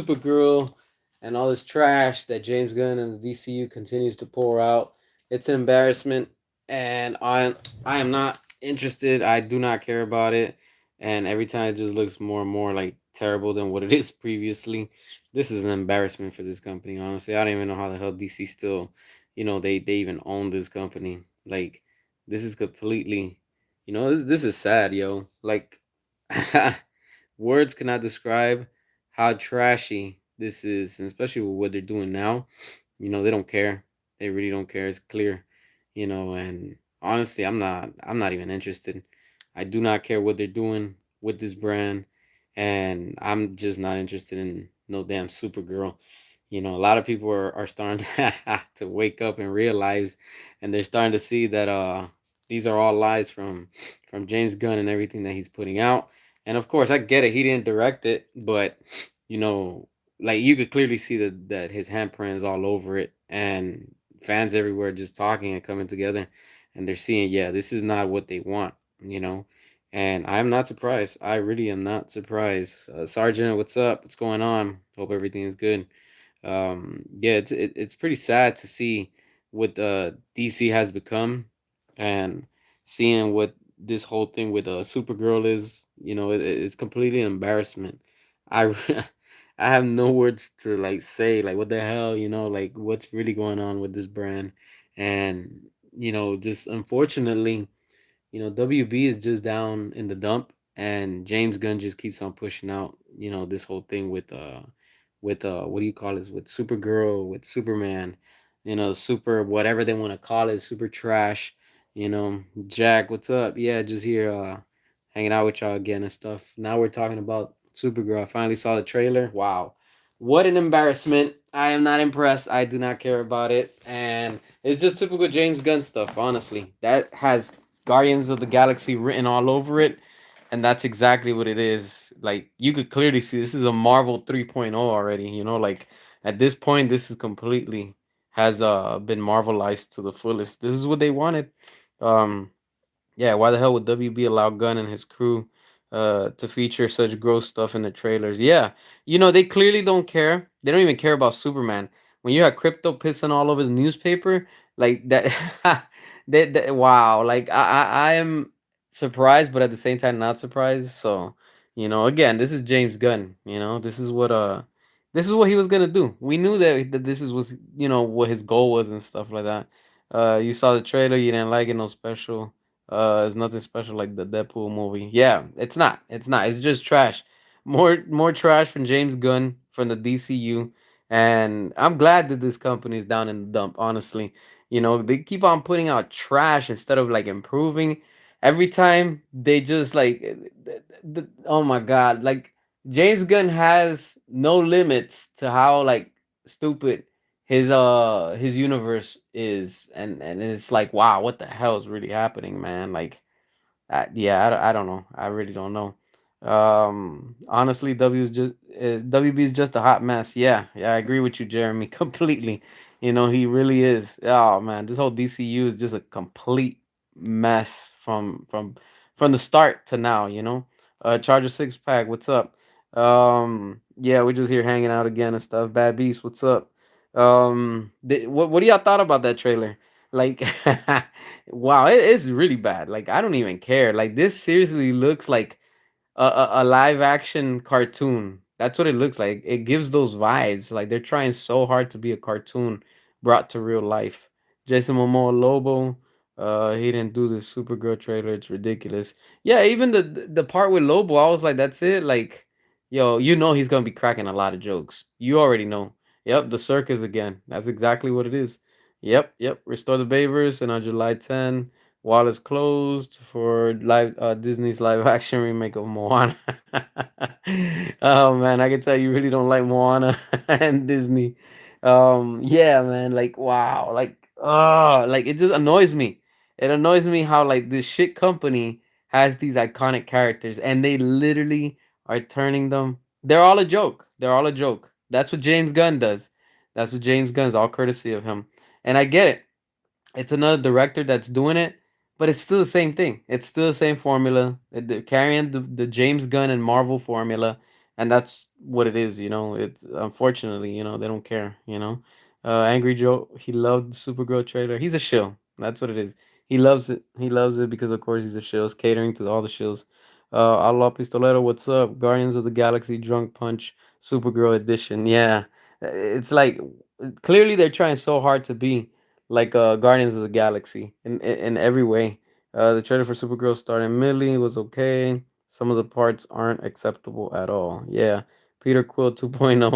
Supergirl and all this trash that James Gunn and the DCU continues to pour out. It's an embarrassment, and I am not interested. I do not care about it, and every time it just looks more and more like terrible than what it is previously. This is an embarrassment for this company. Honestly, I don't even know how the hell DC still, they even own this company. Like, this is completely, this is sad, yo. Like, words cannot describe how trashy this is, and especially with what they're doing now. They don't care. They really don't care. It's clear, and honestly, I'm not even interested. I do not care what they're doing with this brand, and I'm just not interested in no damn Supergirl. A lot of people are starting to wake up and realize, and they're starting to see that these are all lies from James Gunn and everything that he's putting out. And of course, I get it. He didn't direct it, but you know, like you could clearly see that his handprint is all over it, and fans everywhere just talking and coming together, and they're seeing, yeah, this is not what they want, you know. And I'm not surprised. I really am not surprised. Sergeant, what's up? What's going on? Hope everything is good. Yeah, it's pretty sad to see what DC has become, and seeing what this whole thing with Supergirl is. It's completely an embarrassment. I I have no words to like say like what the hell, like what's really going on with this brand. And just unfortunately, WB is just down in the dump, and James Gunn just keeps on pushing out, this whole thing with what do you call this, with Supergirl, with Superman, super whatever they want to call it, super trash. Jack, what's up? Yeah, just here hanging out with y'all again and stuff. Now we're talking about Supergirl. I finally saw the trailer. Wow. What an embarrassment. I am not impressed. I do not care about it. And it's just typical James Gunn stuff, honestly. That has Guardians of the Galaxy written all over it. And that's exactly what it is. Like, you could clearly see this is a Marvel 3.0 already. Like at this point, this is completely has been Marvelized to the fullest. This is what they wanted. Um, yeah, why the hell would WB allow Gunn and his crew to feature such gross stuff in the trailers? Yeah, they clearly don't care. They don't even care about Superman. When you have crypto pissing all over the newspaper, like that, wow. Like I am surprised, but at the same time not surprised. So, again, this is James Gunn. This is what he was gonna do. We knew that this is was what his goal was and stuff like that. You saw the trailer, you didn't like it, no special. It's nothing special like the Deadpool movie. Yeah, it's not. It's not. It's just trash. More trash from James Gunn from the DCU, and I'm glad that this company is down in the dump. Honestly, they keep on putting out trash instead of like improving. Every time they just like, oh my god, like James Gunn has no limits to how like stupid his universe is, and it's like, wow, what the hell is really happening, man? Like, yeah, I don't know. I really don't know. Honestly, WB is just a hot mess. Yeah, I agree with you, Jeremy, completely. He really is. Oh man, this whole DCU is just a complete mess from the start to now. Charger six pack, what's up? Yeah, we're just here hanging out again and stuff. Bad Beast, what's up? What do y'all thought about that trailer? Like, wow, it's really bad. Like, I don't even care. Like, this seriously looks like a live action cartoon. That's what it looks like. It gives those vibes. Like, they're trying so hard to be a cartoon brought to real life. Jason Momoa Lobo, he didn't do the Supergirl trailer. It's ridiculous. Yeah, even the part with Lobo, I was like, that's it. Like, yo, he's gonna be cracking a lot of jokes. You already know. Yep, the circus again. That's exactly what it is. Yep. Restore the Babers, and on July 10, Wallace closed for live Disney's live action remake of Moana. Oh man, I can tell you really don't like Moana and Disney. Yeah, man, like wow, like it just annoys me. It annoys me how like this shit company has these iconic characters, and they literally are turning them. They're all a joke. They're all a joke. That's what James Gunn does. That's what James Gunn's all courtesy of him. And I get it. It's another director that's doing it, but it's still the same thing. It's still the same formula. They're carrying the James Gunn and Marvel formula, and that's what it is. You know, it's unfortunately, you know, they don't care. You know, Angry Joe, he loved the Supergirl trailer. He's a shill. That's what it is. He loves it. He loves it because of course he's a shill. He's catering to all the shills. Allah Pistolero, what's up? Guardians of the Galaxy Drunk Punch Supergirl edition. Yeah, it's like clearly they're trying so hard to be like Guardians of the Galaxy in every way. The trailer for Supergirl starring Millie was okay. Some of the parts aren't acceptable at all. Yeah. Peter Quill 2.0.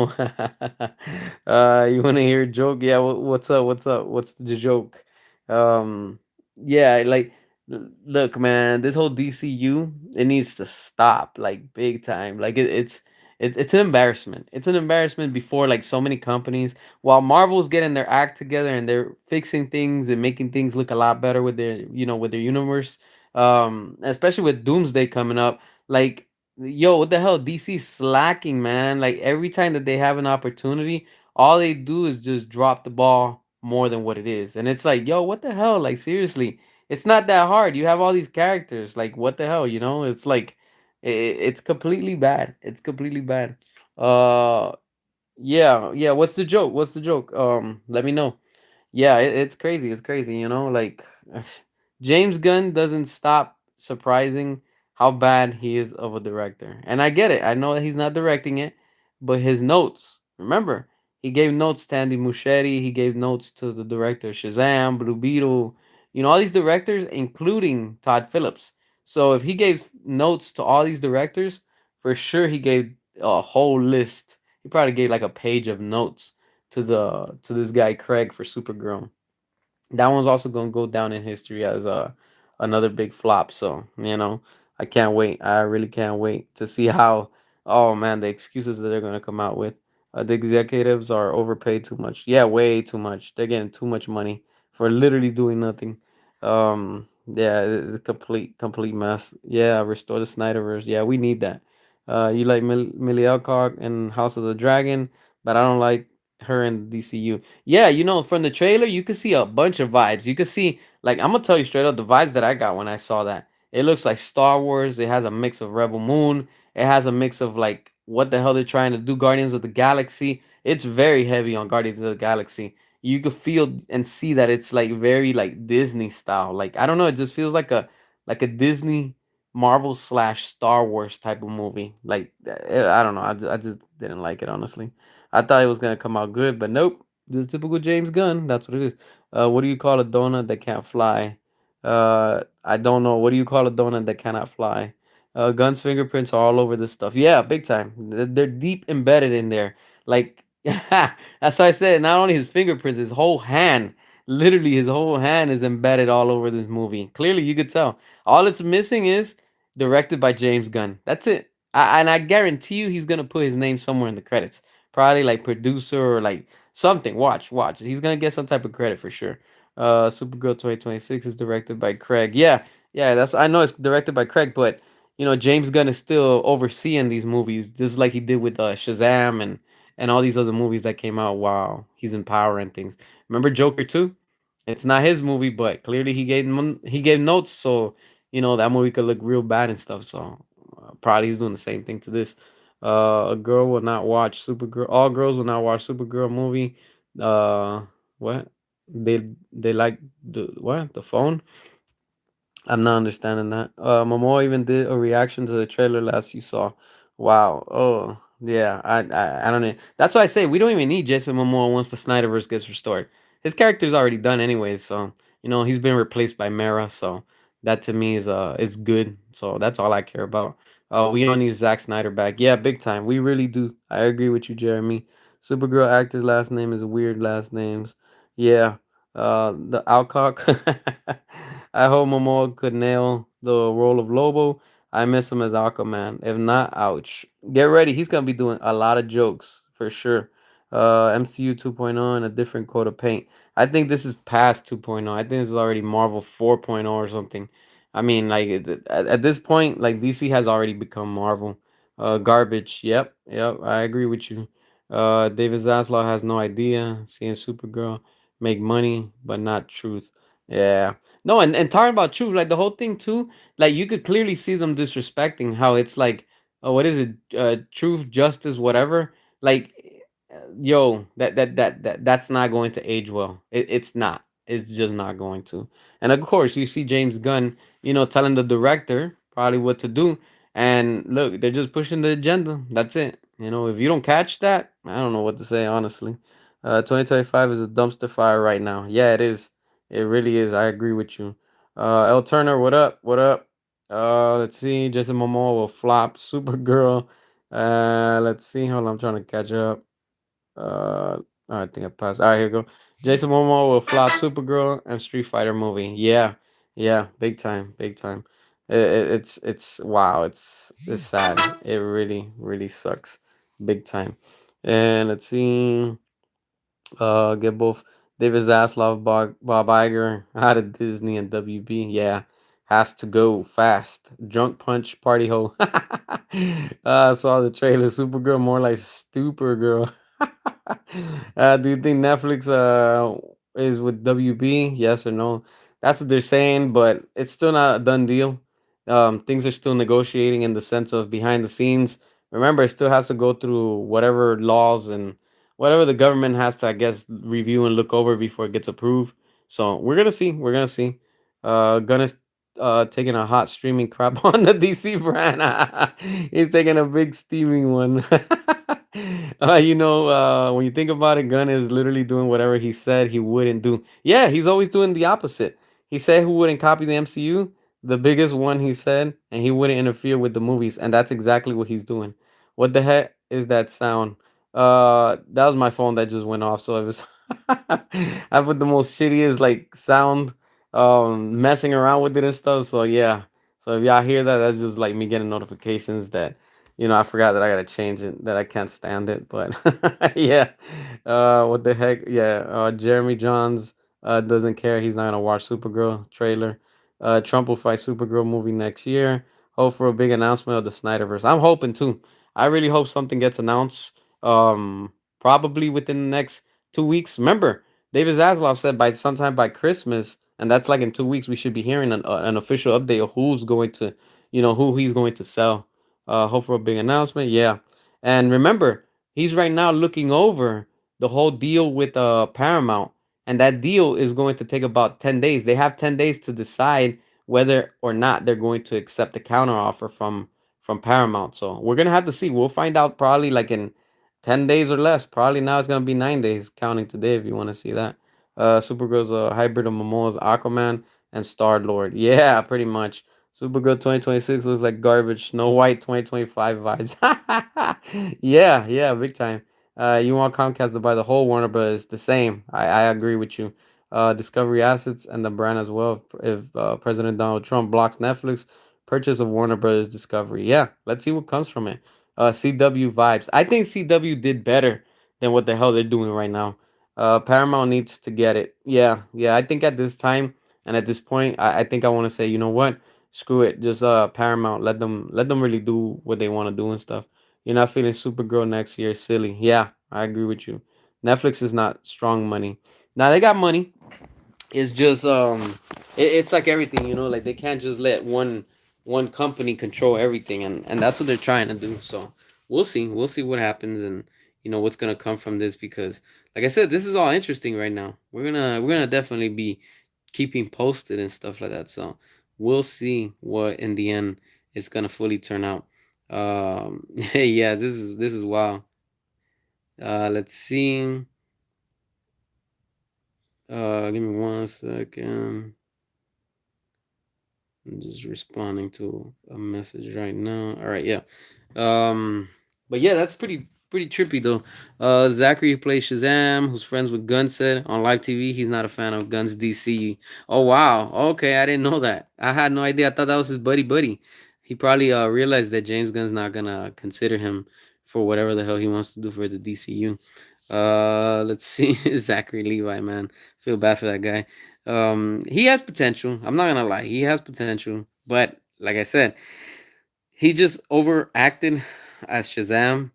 You want to hear a joke? Yeah, what's up? What's up? What's the joke? Um yeah, like look, man, this whole DCU, it needs to stop like big time. Like it's an embarrassment. It's an embarrassment before like so many companies. While Marvel's getting their act together and they're fixing things and making things look a lot better with their, you know, with their universe, especially with Doomsday coming up. Like, yo, what the hell? DC slacking, man. Like every time that they have an opportunity, all they do is just drop the ball more than what it is. And it's like, yo, what the hell? Like seriously, it's not that hard. You have all these characters. Like what the hell, you know? It's like it's completely bad. It's completely bad. Uh yeah, yeah, what's the joke? What's the joke? Let me know. Yeah, it's crazy. It's crazy, you know, like James Gunn doesn't stop surprising how bad he is of a director. And I get it. I know that he's not directing it, but his notes, remember, he gave notes to Andy Muschietti, he gave notes to the director Shazam, Blue Beetle, you know, all these directors, including Todd Phillips. So if he gave notes to all these directors, for sure he gave a whole list. He probably gave like a page of notes to this guy Craig for Supergirl. That one's also gonna go down in history as another big flop. So you know, I can't wait. I really can't wait to see how. Oh man, the excuses that they're gonna come out with. The executives are overpaid too much. Yeah, way too much. They're getting too much money for literally doing nothing. Yeah, it's a complete mess. Yeah, restore the Snyderverse. Yeah, we need that. You like Millie Alcock and House of the Dragon, but I don't like her in DCU. Yeah, you know, from the trailer, you could see a bunch of vibes. You could see, like, I'm gonna tell you straight up, the vibes that I got when I saw that. It looks like Star Wars. It has a mix of Rebel Moon. It has a mix of like what the hell they're trying to do. Guardians of the Galaxy. It's very heavy on Guardians of the Galaxy. You could feel and see that it's like very like Disney style. Like I don't know, it just feels like a Disney Marvel slash Star Wars type of movie. Like I don't know. I just didn't like it honestly. I thought it was gonna come out good, but nope. Just typical James Gunn. That's what it is. What do you call a donut that can't fly? I don't know. What do you call a donut that cannot fly? Gunn's fingerprints are all over this stuff. Yeah, big time. They're deep embedded in there. Like that's why I said. Not only his fingerprints, his whole hand. Literally, his whole hand is embedded all over this movie. Clearly, you could tell. All it's missing is directed by James Gunn. That's it. And I guarantee you, he's gonna put his name somewhere in the credits. Probably like producer or like something. Watch. He's gonna get some type of credit for sure. Supergirl 2026 is directed by Craig. Yeah, yeah. That's I know it's directed by Craig, but you know James Gunn is still overseeing these movies, just like he did with Shazam and all these other movies that came out while he's in power and things. Remember Joker 2? It's not his movie, but clearly he gave notes, so you know that movie could look real bad and stuff. So probably he's doing the same thing to this. A girl will not watch Supergirl. All girls will not watch Supergirl movie. What? They like the what? The phone? I'm not understanding that. Momoa even did a reaction to the trailer last you saw. Wow. Oh, yeah. I don't know. That's why I say we don't even need Jason Momoa once the Snyderverse gets restored. His character's already done anyways, so you know he's been replaced by Mara. So that to me is good. So that's all I care about. We don't need Zack Snyder back. Yeah, big time. We really do. I agree with you, Jeremy. Supergirl actor's last name is weird last names. Yeah. The Alcock. I hope Momoa could nail the role of Lobo. I miss him as Aquaman. If not, ouch. Get ready. He's gonna be doing a lot of jokes for sure. MCU 2.0 and a different coat of paint. I think this is past 2.0. I think this is already Marvel 4.0 or something. I mean, like at this point, like DC has already become Marvel. Garbage. Yep. I agree with you. David Zaslav has no idea. Seeing Supergirl make money, but not truth. Yeah. No, and talking about truth, like the whole thing too, like you could clearly see them disrespecting how it's like what is it? Truth, justice, whatever. Like, yo, that's not going to age well. It's not. It's just not going to. And of course, you see James Gunn, telling the director probably what to do. And look, they're just pushing the agenda. That's it. If you don't catch that, I don't know what to say, honestly. 2025 is a dumpster fire right now. Yeah, it is. It really is. I agree with you. L Turner, what up? What up? Let's see. Jason Momoa will flop. Supergirl. Let's see. Hold on, I'm trying to catch up. I think I passed. All right, here we go. Jason Momoa will flop Supergirl and Street Fighter movie. Yeah, yeah, big time, big time. It's wow. It's sad. It really really sucks, big time. And let's see. Get both David Zaslav, Bob Iger out of Disney and WB. Yeah, has to go fast. Drunk punch party hole. I saw the trailer. Supergirl more like Stupor Girl. Do you think Netflix is with WB? Yes or no? That's what they're saying, but it's still not a done deal. Things are still negotiating in the sense of behind the scenes. Remember, it still has to go through whatever laws and whatever the government has to, I guess, review and look over before it gets approved. So we're gonna see. We're gonna see. Gonna taking a hot streaming crap on the DC brand. He's taking a big steaming one. When you think about it, Gunn is literally doing whatever he said he wouldn't do. Yeah, he's always doing the opposite. He said who wouldn't copy the MCU, the biggest one he said, and he wouldn't interfere with the movies, and that's exactly what he's doing. What the heck is that sound? That was my phone that just went off, so it was I put the most shittiest like sound messing around with it and stuff. So yeah. So if y'all hear that, that's just like me getting notifications that I forgot that I gotta change it, that I can't stand it. But yeah. What the heck? Yeah. Jeremy Johns doesn't care. He's not gonna watch Supergirl trailer. Trump will fight Supergirl movie next year. Hope for a big announcement of the Snyderverse. I'm hoping too. I really hope something gets announced. Probably within the next 2 weeks. Remember, David Zaslav said by sometime by Christmas, and that's like in 2 weeks, we should be hearing an official update of who's going to, who he's going to sell. Hope for a big announcement. Yeah, and remember, he's right now looking over the whole deal with Paramount, and that deal is going to take about 10 days. They have 10 days to decide whether or not they're going to accept the counter offer from Paramount. So we're gonna have to see. We'll find out probably like in 10 days or less. Probably now it's gonna be 9 days, counting today if you want to see that. Supergirl's a hybrid of Momoa's Aquaman and Star Lord. Yeah, pretty much. Supergirl 2026 looks like garbage. Snow White 2025 vibes. Yeah, yeah, big time. You want Comcast to buy the whole Warner Bros. The same. I agree with you. Discovery assets and the brand as well. If President Donald Trump blocks Netflix purchase of Warner Brothers Discovery, yeah, let's see what comes from it. CW vibes. I think CW did better than what the hell they're doing right now. Paramount needs to get it. Yeah, yeah. I think at this time and at this point, I think I want to say, you know what? Screw it. Just Paramount. Let them really do what they want to do and stuff. You're not feeling Supergirl next year. Silly. Yeah, I agree with you. Netflix is not strong money. Now they got money. It's just it's like everything, like they can't just let one company control everything, and that's what they're trying to do. So we'll see what happens, and what's gonna come from this, because like I said, this is all interesting right now. We're gonna definitely be keeping posted and stuff like that. So we'll see what in the end it's gonna fully turn out. Yeah, this is wow. Let's see. Give me 1 second. I'm just responding to a message right now. All right, yeah. But yeah, that's pretty trippy though. Zachary who plays Shazam, who's friends with Gunn, said on live TV he's not a fan of Gunn's DC. Oh wow, okay, I didn't know that. I had no idea. I thought that was his buddy. He probably realized that James Gunn's not gonna consider him for whatever the hell he wants to do for the DCU. Let's see. Zachary Levi, man, feel bad for that guy. He has potential. I'm not gonna lie, he has potential, but like I said, he just overacted as Shazam,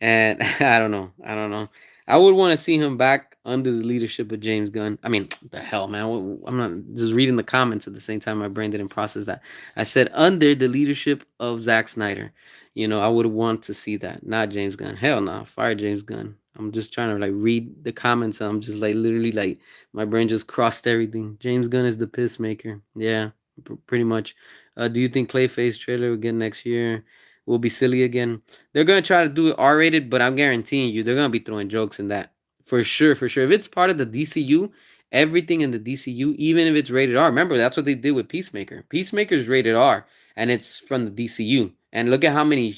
and I don't know. I would want to see him back under the leadership of James Gunn. I mean, the hell, man. I'm not just reading the comments at the same time. My brain didn't process that. I said under the leadership of Zack Snyder. I would want to see that, not James Gunn. Hell no, fire James Gunn. I'm just trying to like read the comments. I'm just like literally like my brain just crossed everything. James Gunn is the piss maker. Yeah, pretty much. Do you think Clayface trailer again next year will be silly again? They're gonna try to do it R rated, but I'm guaranteeing you they're gonna be throwing jokes in that for sure, for sure. If it's part of the DCU, everything in the DCU, even if it's rated R, remember that's what they did with Peacemaker. Peacemaker's rated R, and it's from the DCU. And look at how many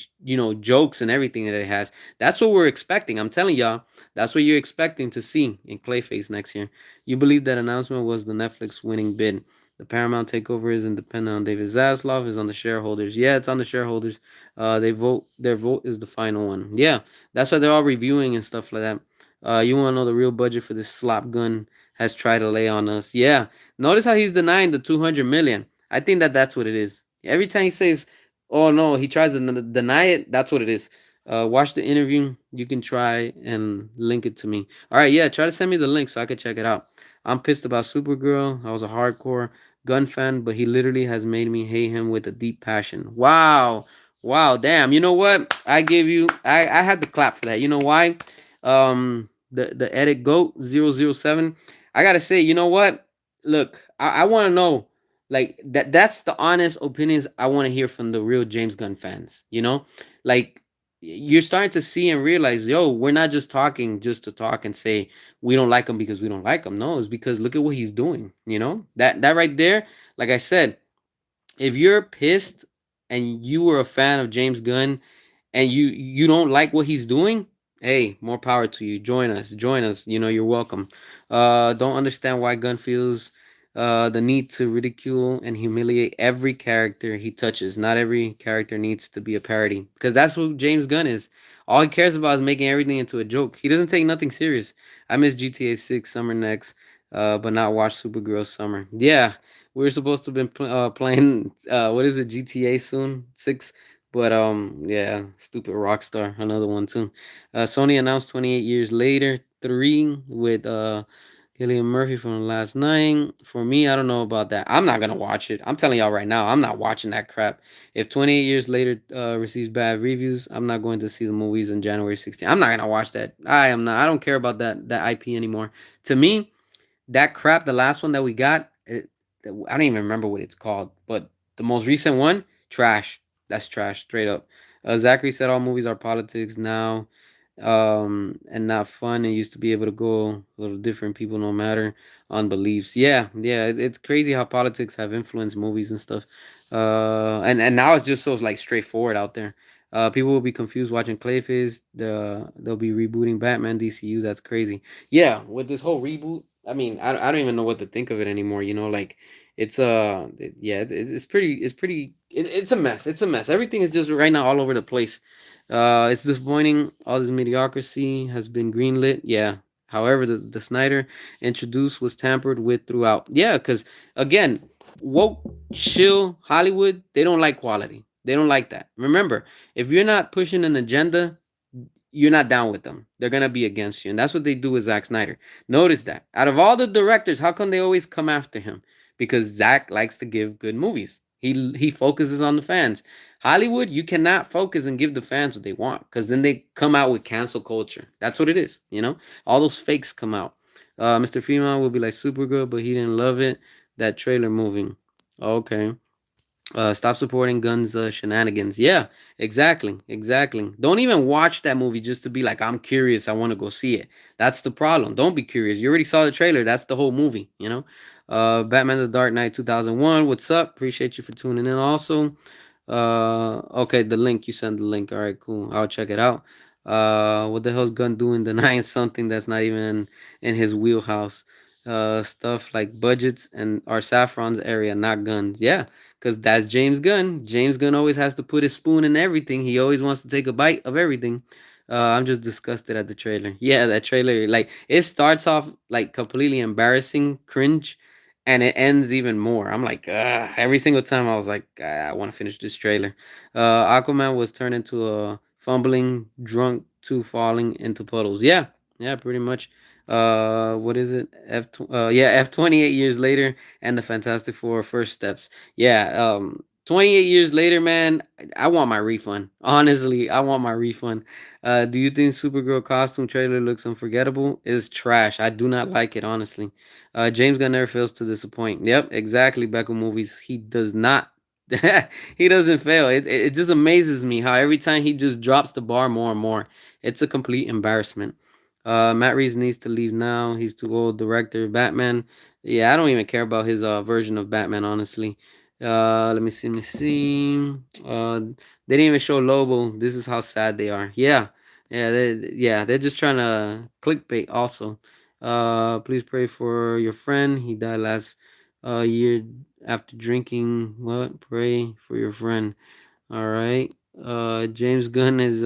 jokes and everything that it has. That's what we're expecting. I'm telling y'all, that's what you're expecting to see in Clayface next year. You believe that announcement was the Netflix winning bid? The Paramount takeover is independent on David Zaslav, is on the shareholders. Yeah, it's on the shareholders. They vote. Their vote is the final one. Yeah, that's why they're all reviewing and stuff like that. You want to know the real budget for this slop gun has tried to lay on us? Yeah. Notice how he's denying the 200 million. I think that that's what it is. Every time he says, "Oh no," he tries to deny it. That's what it is. Watch the interview. You can try and link it to me. All right, yeah. Try to send me the link so I can check it out. I'm pissed about Supergirl. I was a hardcore Gun fan, but he literally has made me hate him with a deep passion. Wow. Wow, damn. You know what? I had to clap for that. You know why? The edit goat 007. I gotta say, you know what? Look, I wanna know. Like that's the honest opinions I want to hear from the real James Gunn fans. Like you're starting to see and realize, yo, we're not just talking just to talk and say we don't like him because we don't like him. No, it's because look at what he's doing. That right there, like I said, if you're pissed and you were a fan of James Gunn and you don't like what he's doing, hey, more power to you. Join us. You're welcome. Don't understand why Gunn feels the need to ridicule and humiliate every character he touches. Not every character needs to be a parody because that's what James Gunn is. All he cares about is making everything into a joke. He doesn't take nothing serious. I miss GTA 6 Summer next, but not watch Supergirl Summer. Yeah, we were supposed to have been playing what is it, GTA soon 6, but yeah, stupid Rockstar, another one too. Sony announced 28 years later 3 with Killian Murphy from last night. For me, I don't know about that. I'm not gonna watch it. I'm telling y'all right now, I'm not watching that crap. If 28 years later receives bad reviews, I'm not going to see the movies on January 16th. I'm not gonna watch that. I am not. I don't care about that IP anymore. To me, that crap, the last one that we got, I don't even remember what it's called, but the most recent one, trash. That's trash, straight up. Zachary said all movies are politics now, and not fun. It used to be able to go a little different, people no matter on beliefs. Yeah, yeah, it's crazy how politics have influenced movies and stuff. And now it's just so like straightforward out there. People will be confused watching Clayface. They'll be rebooting Batman DCU. That's crazy. Yeah, with this whole reboot, I mean, I don't even know what to think of it anymore. Like it's yeah, it's a mess. It's a mess. Everything is just right now all over the place. It's disappointing. All this mediocrity has been greenlit. Yeah. However, the Snyder introduced was tampered with throughout. Yeah, because again, woke, chill Hollywood, they don't like quality. They don't like that. Remember, if you're not pushing an agenda, you're not down with them. They're gonna be against you, and that's what they do with Zack Snyder. Notice that. Out of all the directors, how come they always come after him? Because Zack likes to give good movies. He focuses on the fans. Hollywood, you cannot focus and give the fans what they want, because then they come out with cancel culture. That's what it is. All those fakes come out. Mr. Freeman will be like Supergirl, but he didn't love it. That trailer moving. Okay. Stop supporting Gunn's shenanigans. Yeah, exactly, exactly. Don't even watch that movie just to be like, I'm curious, I want to go see it. That's the problem. Don't be curious. You already saw the trailer. That's the whole movie. Batman: The Dark Knight 2001. What's up? Appreciate you for tuning in. Also, okay, the link, you send the link. All right, cool. I'll check it out. What the hell's Gunn doing denying something that's not even in his wheelhouse? Stuff like budgets and our Saffron's area, not guns. Yeah, because that's James Gunn. James Gunn always has to put his spoon in everything. He always wants to take a bite of everything. I'm just disgusted at the trailer. Yeah, that trailer, like, it starts off like completely embarrassing, cringe, and it ends even more. I'm like, every single time I was like, I want to finish this trailer. Aquaman was turned into a fumbling drunk to falling into puddles. Yeah, Yeah, pretty much. What is it? F 28 years later, and the Fantastic Four first steps. Yeah, 28 years later, man. I want my refund. Honestly, I want my refund. Do you think Supergirl costume trailer looks unforgettable? It's trash. I do not like it, honestly. James Gunn never fails to disappoint. Yep, exactly. Beckham movies. He does not. He doesn't fail. It just amazes me how every time he just drops the bar more and more. It's a complete embarrassment. Matt Reeves needs to leave now. He's too old. Director Batman. Yeah, I don't even care about his version of Batman, honestly. Let me see. Let me see. They didn't even show Lobo. This is how sad they are. Yeah, they're just trying to clickbait. Also, please pray for your friend. He died last year after drinking. What? Pray for your friend. All right. James Gunn is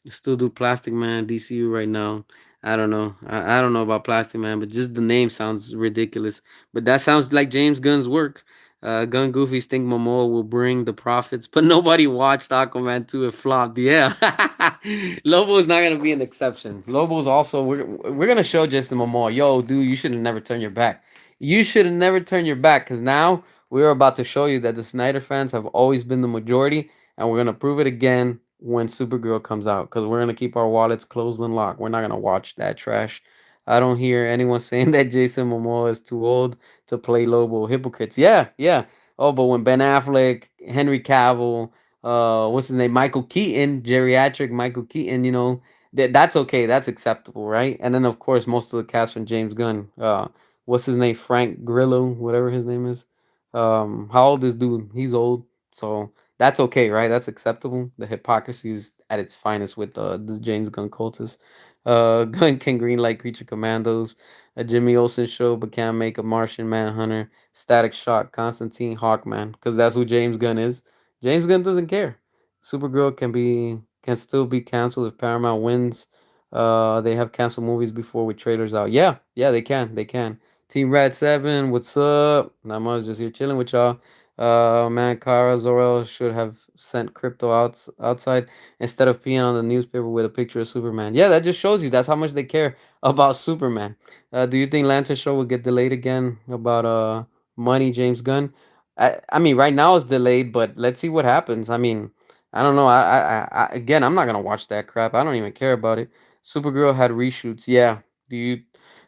still do Plastic Man DCU right now. I don't know. I don't know about Plastic Man, but just the name sounds ridiculous. But that sounds like James Gunn's work. Gun Goofies think Momoa will bring the profits, but nobody watched Aquaman 2. It flopped. Yeah. Lobo is not going to be an exception. Lobo's also, we're going to show Jason Momoa, yo, dude, you should have never turned your back. You should have never turned your back because now we're about to show you that the Snyder fans have always been the majority, and we're going to prove it again when Supergirl comes out because we're gonna keep our wallets closed and locked. We're not gonna watch that trash. I don't hear anyone saying that Jason Momoa is too old to play Lobo. Hypocrites. Yeah, yeah. Oh, but when Ben Affleck, Henry Cavill, what's his name, Michael Keaton, geriatric Michael Keaton, that's okay. That's acceptable, right? And then of course most of the cast from James Gunn. What's his name, Frank Grillo, whatever his name is. How old is dude? He's old, so that's okay, right? That's acceptable. The hypocrisy is at its finest with the James Gunn cultists. Gunn can greenlight Creature Commandos, a Jimmy Olsen show, but can't make a Martian Manhunter, Static Shock, Constantine, Hawkman, because that's who James Gunn is. James Gunn doesn't care. Supergirl can still be canceled if Paramount wins. They have canceled movies before with trailers out. Yeah, yeah, they can. Team Rat 7, what's up? Not much, just here chilling with y'all. Man, Kara Zor-El should have sent crypto outside instead of peeing on the newspaper with a picture of Superman. Yeah, that just shows you that's how much they care about Superman. Do you think Lantern show will get delayed again about money, James Gunn? I mean, right now it's delayed, but let's see what happens. I mean, I don't know. Again, I'm not gonna watch that crap. I don't even care about it. Supergirl had reshoots. Yeah. Do you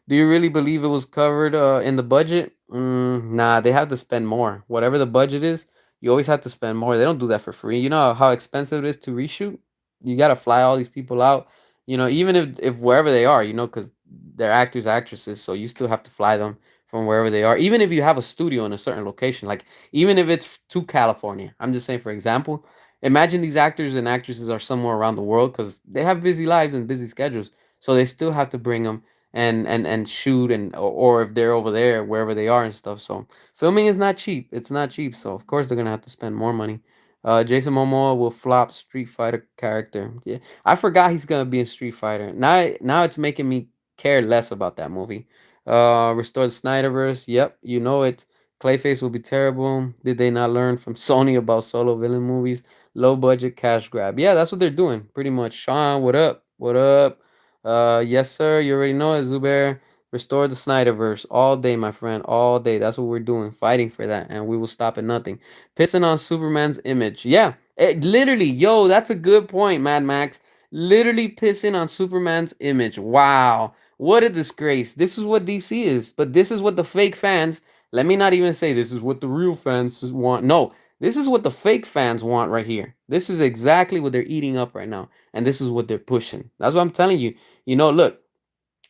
do you really believe it was covered in the budget? Nah, they have to spend more. Whatever the budget is, you always have to spend more. They don't do that for free. You know how expensive it is to reshoot? You got to fly all these people out. Even if wherever they are, because they're actors, actresses, so you still have to fly them from wherever they are. Even if you have a studio in a certain location, like even if it's to California. I'm just saying, for example, imagine these actors and actresses are somewhere around the world because they have busy lives and busy schedules. So they still have to bring them and shoot or if they're over there wherever they are and stuff. So filming is not cheap. It's not cheap. So of course they're gonna have to spend more money. Jason Momoa will flop Street Fighter character. Yeah, I forgot he's gonna be in Street Fighter. Now it's making me care less about that movie. Restore the Snyderverse. Yep, you know it. Clayface will be terrible. Did they not learn from Sony about solo villain movies? Low budget cash grab. Yeah, that's what they're doing pretty much. Sean, what up? What up? Yes, sir. You already know it, Zubair. Restore the Snyderverse all day, my friend. All day. That's what we're doing. Fighting for that. And we will stop at nothing. Pissing on Superman's image. Yeah. Literally, yo, that's a good point, Mad Max. Literally pissing on Superman's image. Wow. What a disgrace. This is what DC is. But this is what the fake fans, let me not even say this is what the real fans want. No, this is what the fake fans want right here. This is exactly what they're eating up right now. And this is what they're pushing. That's what I'm telling you. Look,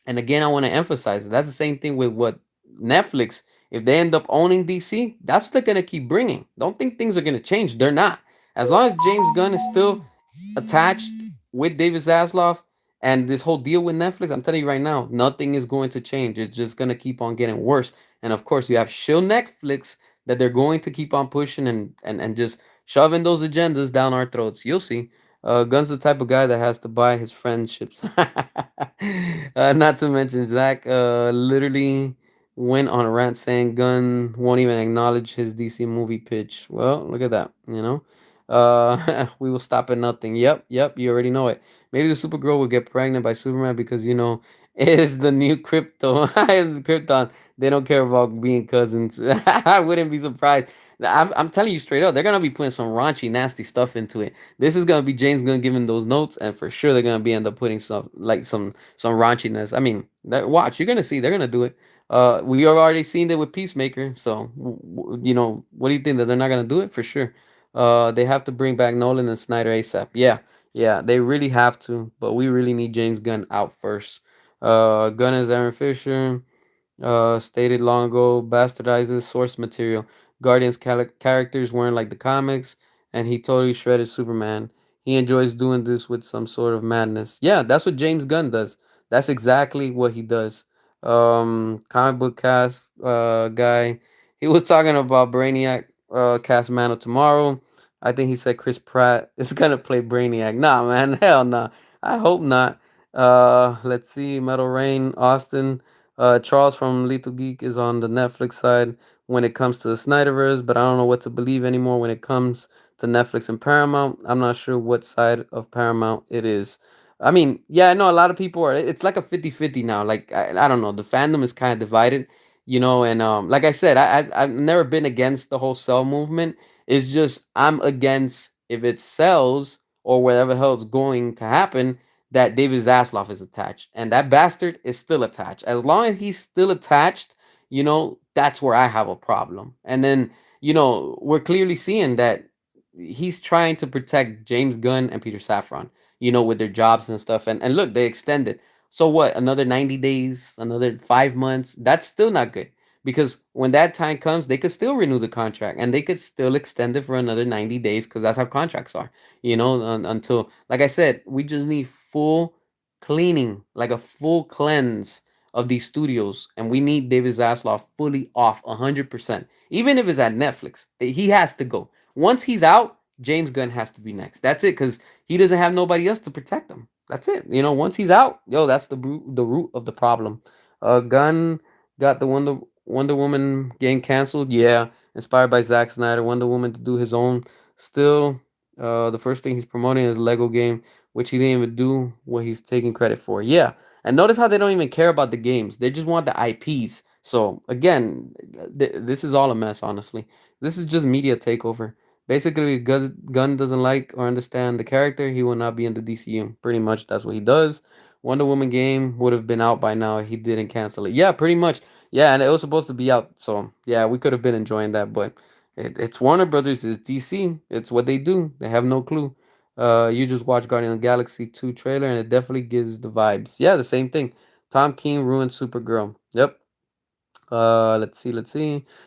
and again, I want to emphasize it. That's the same thing with what Netflix, if they end up owning DC, that's what they're going to keep bringing. Don't think things are going to change. They're not. As long as James Gunn is still attached with David Zaslav and this whole deal with Netflix, I'm telling you right now, nothing is going to change. It's just going to keep on getting worse. And of course, you have shill Netflix that they're going to keep on pushing and just shoving those agendas down our throats. You'll see. Gunn's the type of guy that has to buy his friendships. Not to mention Zach literally went on a rant saying Gunn won't even acknowledge his DC movie pitch. Well, look at that. We will stop at nothing. Yep, yep, you already know it. Maybe the Supergirl will get pregnant by Superman because it is the new crypto. Krypton. They don't care about being cousins. I wouldn't be surprised. I'm telling you straight up, they're gonna be putting some raunchy, nasty stuff into it. This is gonna be James Gunn giving those notes, and for sure they're gonna be end up putting some raunchiness. I mean, watch, you're gonna see they're gonna do it. We have already seen it with Peacemaker, so what do you think that they're not gonna do it for sure? They have to bring back Nolan and Snyder ASAP. Yeah, yeah, they really have to, but we really need James Gunn out first. Gunn is Aaron Fisher stated long ago, bastardizes source material. Guardians characters weren't like the comics, and he totally shredded Superman. He enjoys doing this with some sort of madness. Yeah, that's what James Gunn does. That's exactly what he does. Comic book cast guy. He was talking about Brainiac cast Man of Tomorrow. I think he said Chris Pratt is gonna play Brainiac. Nah, man, hell nah. I hope not. Let's see, Metal Rain, Austin. Charles from Lethal Geek is on the Netflix side when it comes to the Snyderverse, but I don't know what to believe anymore when it comes to Netflix and Paramount. I'm not sure what side of Paramount it is. I mean, yeah, I know a lot of people are, it's like a 50-50 now. Like, I don't know, the fandom is kind of divided, and like I said, I've never been against the whole sell movement. It's just, I'm against if it sells or whatever the hell is going to happen that David Zaslav is attached, and that bastard is still attached. As long as he's still attached, that's where I have a problem. And then, we're clearly seeing that he's trying to protect James Gunn and Peter Safran, with their jobs and stuff. And look, they extended. So what? Another 90 days, another 5 months. That's still not good. Because when that time comes, they could still renew the contract and they could still extend it for another 90 days because that's how contracts are, until, like I said, we just need full cleaning, like a full cleanse of these studios. And we need David Zaslav fully off 100%. Even if it's at Netflix, he has to go. Once he's out, James Gunn has to be next. That's it, because he doesn't have nobody else to protect him. That's it. Once he's out, that's the root of the problem. Gunn got the Wonder Woman game canceled. Yeah, inspired by Zack Snyder. Wonder Woman to do his own. Still, the first thing he's promoting is Lego game, which he didn't even do what he's taking credit for. Yeah, and notice how they don't even care about the games. They just want the IPs. So again, this is all a mess. Honestly, this is just media takeover. Basically, Gunn doesn't like or understand the character. He will not be in the DCU. Pretty much, that's what he does. Wonder Woman game would have been out by now if he didn't cancel it. Yeah, pretty much. Yeah, and it was supposed to be out. So yeah, we could have been enjoying that, but it's Warner Brothers. It's DC. It's what they do. They have no clue. You just watch Guardian of the Galaxy 2 trailer, and it definitely gives the vibes. Yeah, the same thing. Tom King ruined Supergirl. Yep. Let's see.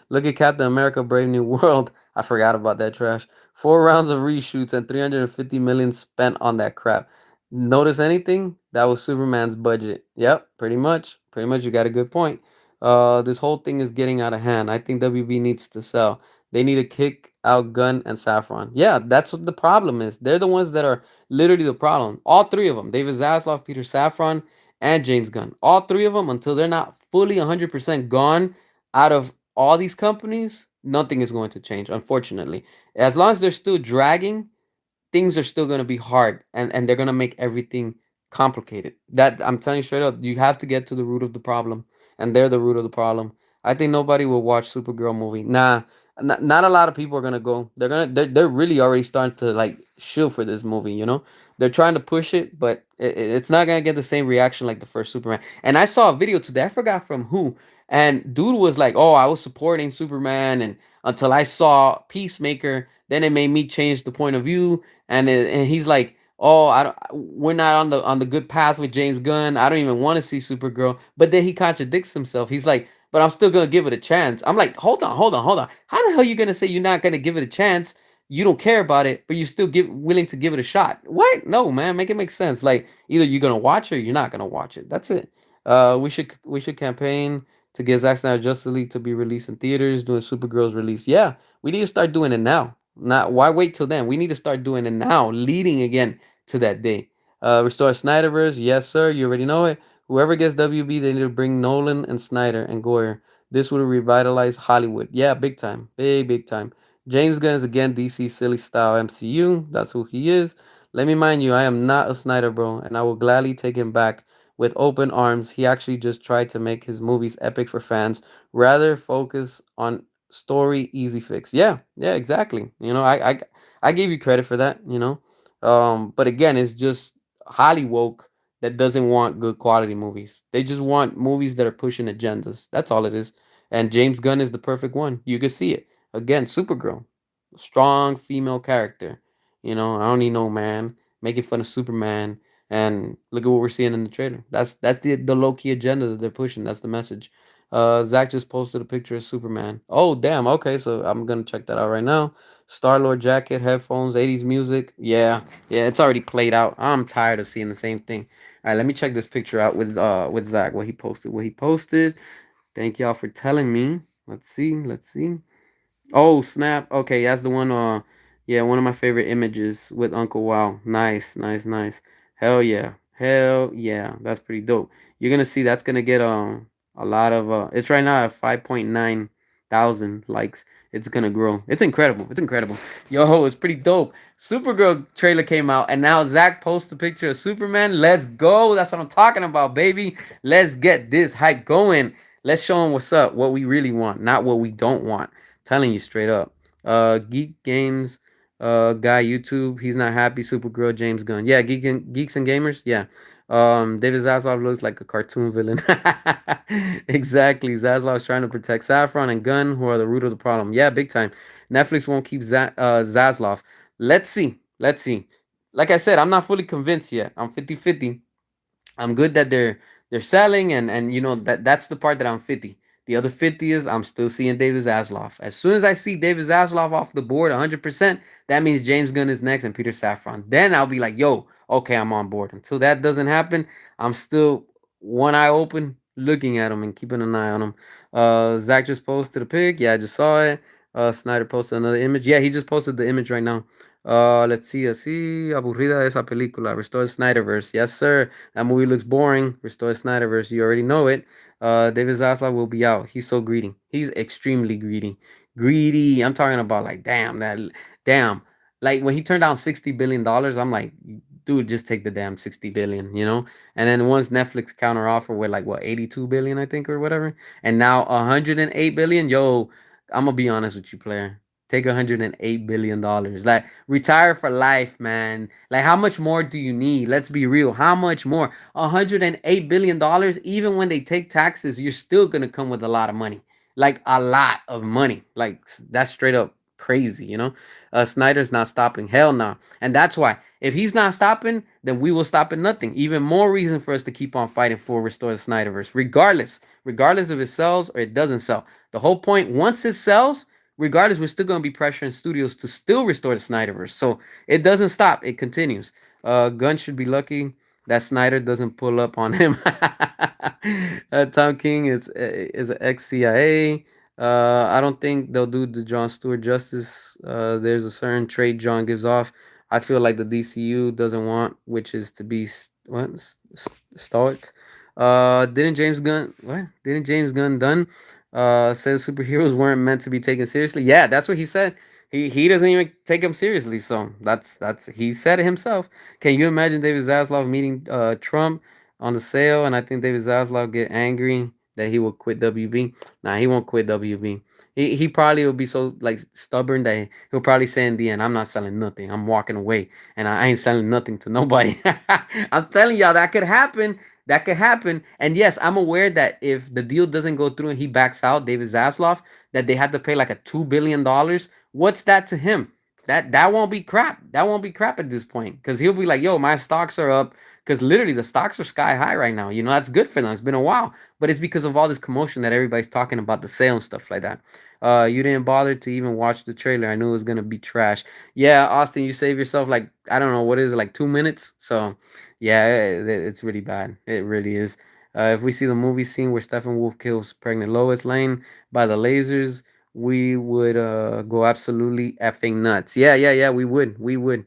Look at Captain America: Brave New World. I forgot about that trash. 4 rounds of reshoots and 350 million spent on that crap. Notice anything? That was Superman's budget. Yep, pretty much. Pretty much, you got a good point. This whole thing is getting out of hand. I think WB needs to sell. They need to kick out Gunn and Saffron. Yeah, that's what the problem is. They're the ones that are literally the problem. All three of them: David Zaslav, Peter Saffron, and James Gunn. All three of them, until they're not fully 100% gone out of all these companies, nothing is going to change, unfortunately. As long as they're still dragging, things are still going to be hard, and they're going to make everything complicated. That, I'm telling you straight up, you have to get to the root of the problem, and they're the root of the problem. I think nobody will watch Supergirl movie. Nah, not a lot of people are gonna go. They're really already starting to like shield for this movie. They're trying to push it, but it's not gonna get the same reaction like the first Superman. And I saw a video today. I forgot from who. And dude was like, "Oh, I was supporting Superman, and until I saw Peacemaker, then it made me change the point of view." And he's like, "Oh, I don't. We're not on the good path with James Gunn. I don't even want to see Supergirl." But then he contradicts himself. He's like, "But I'm still gonna give it a chance." I'm like, "Hold on, hold on, hold on. How the hell are you gonna say you're not gonna give it a chance? You don't care about it, but you still willing to give it a shot? What? No, man. Make it make sense. Like, either you're gonna watch it or you're not gonna watch it. That's it. We should campaign to get Zack Snyder Justice League to be released in theaters, doing Supergirl's release. Yeah, we need to start doing it now. Not why wait till then? We need to start doing it now, leading again to that day. Restore Snyderverse. Yes, sir. You already know it. Whoever gets WB, they need to bring Nolan and Snyder and Goyer. This would revitalize Hollywood. Yeah, big time. Big, big time. James Gunn is again DC silly style MCU. That's who he is. Let me mind you, I am not a Snyder bro, and I will gladly take him back with open arms. He actually just tried to make his movies epic for fans, rather focus on story easy fix. Yeah, yeah, exactly. I gave you credit for that, but again, it's just highly woke that doesn't want good quality movies. They just want movies that are pushing agendas. That's all it is. And James Gunn is the perfect one. You can see it. Again, Supergirl, strong female character. I don't need no man making fun of Superman. And look at what we're seeing in the trailer. That's the low key agenda that they're pushing. That's the message. Zach just posted a picture of Superman. Oh damn. Okay, so I'm gonna check that out right now. Star Lord jacket, headphones, 80s music. Yeah, yeah, it's already played out. I'm tired of seeing the same thing. All right, let me check this picture out with Zach. What he posted. What he posted. Thank y'all for telling me. Let's see. Let's see. Oh snap! Okay, that's the one. Yeah, one of my favorite images with Uncle Wow. Nice, nice, nice. Hell yeah, hell yeah. That's pretty dope. You're gonna see that's gonna get a lot of It's right now at 5.9 thousand likes. It's gonna grow. It's incredible. It's incredible. Yo, it's pretty dope. Supergirl trailer came out, and now Zach posts a picture of Superman. Let's go. That's what I'm talking about, baby. Let's get this hype going. Let's show them what's up, what we really want, not what we don't want. Telling you straight up. Geek Games guy YouTube. He's not happy. Supergirl James Gunn. Yeah, Geeks and Gamers. Yeah. David Zaslav looks like a cartoon villain. Exactly. Zaslav's trying to protect Saffron and Gunn, who are the root of the problem. Yeah, big time. Netflix won't keep Zaslav. Let's see. Let's see. Like I said, I'm not fully convinced yet. I'm 50-50. I'm good that they're selling and that's the part that I'm 50. The other 50 is I'm still seeing David Zaslav. As soon as I see David Zaslav off the board 100%, that means James Gunn is next and Peter Safran. Then I'll be like, yo, okay, I'm on board. Until that doesn't happen, I'm still one eye open, looking at him and keeping an eye on him. Zach just posted a pic. Yeah, I just saw it. Snyder posted another image. Yeah, he just posted the image right now. Let's see. Así, aburrida esa película. Restore the Snyderverse. Yes, sir. That movie looks boring. Restore the Snyderverse. You already know it. David Zaslav will be out. He's so greedy. He's extremely greedy. Greedy. I'm talking about like, damn. Like when he turned down $60 billion, I'm like, dude, just take the damn 60 billion. And then once Netflix counter offer with like what 82 billion, I think, or whatever, and now 108 billion. Yo, I'm gonna be honest with you, player. Take $108 billion. Like retire for life, man. Like how much more do you need? Let's be real. How much more? $108 billion. Even when they take taxes, you're still gonna come with a lot of money. Like a lot of money. Like that's straight up crazy. Snyder's not stopping. Hell no. And that's why if he's not stopping, then we will stop at nothing. Even more reason for us to keep on fighting for restore the Snyderverse, regardless if it sells or it doesn't sell. The whole point, once it sells, regardless, we're still going to be pressuring studios to still restore the Snyderverse. So it doesn't stop. It continues. Gunn should be lucky that Snyder doesn't pull up on him. Tom King is an ex-CIA. I don't think they'll do the Jon Stewart justice. There's a certain trait John gives off. I feel like the DCU doesn't want, which is to be stoic. Didn't James Gunn done said superheroes weren't meant to be taken seriously? Yeah, that's what he said. He doesn't even take them seriously. So that's he said it himself. Can you imagine David Zaslav meeting Trump on the sale? And I think David Zaslav get angry that he will quit WB. Nah, he won't quit WB. He probably will be so like stubborn that he'll probably say in the end, I'm not selling nothing. I'm walking away and I ain't selling nothing to nobody. I'm telling y'all that could happen. That could happen. And yes, I'm aware that if the deal doesn't go through and he backs out, David Zaslav, that they have to pay like a $2 billion. What's that to him? That won't be crap. That won't be crap at this point. Because he'll be like, yo, my stocks are up. Because literally the stocks are sky high right now. That's good for them. It's been a while. But it's because of all this commotion that everybody's talking about the sale and stuff like that. You didn't bother to even watch the trailer. I knew it was gonna be trash. Yeah, Austin, you save yourself like I don't know what is it, like 2 minutes. So yeah, it's really bad. It really is. If we see the movie scene where Stephen Wolf kills pregnant Lois Lane by the lasers, we would go absolutely effing nuts. Yeah. We would.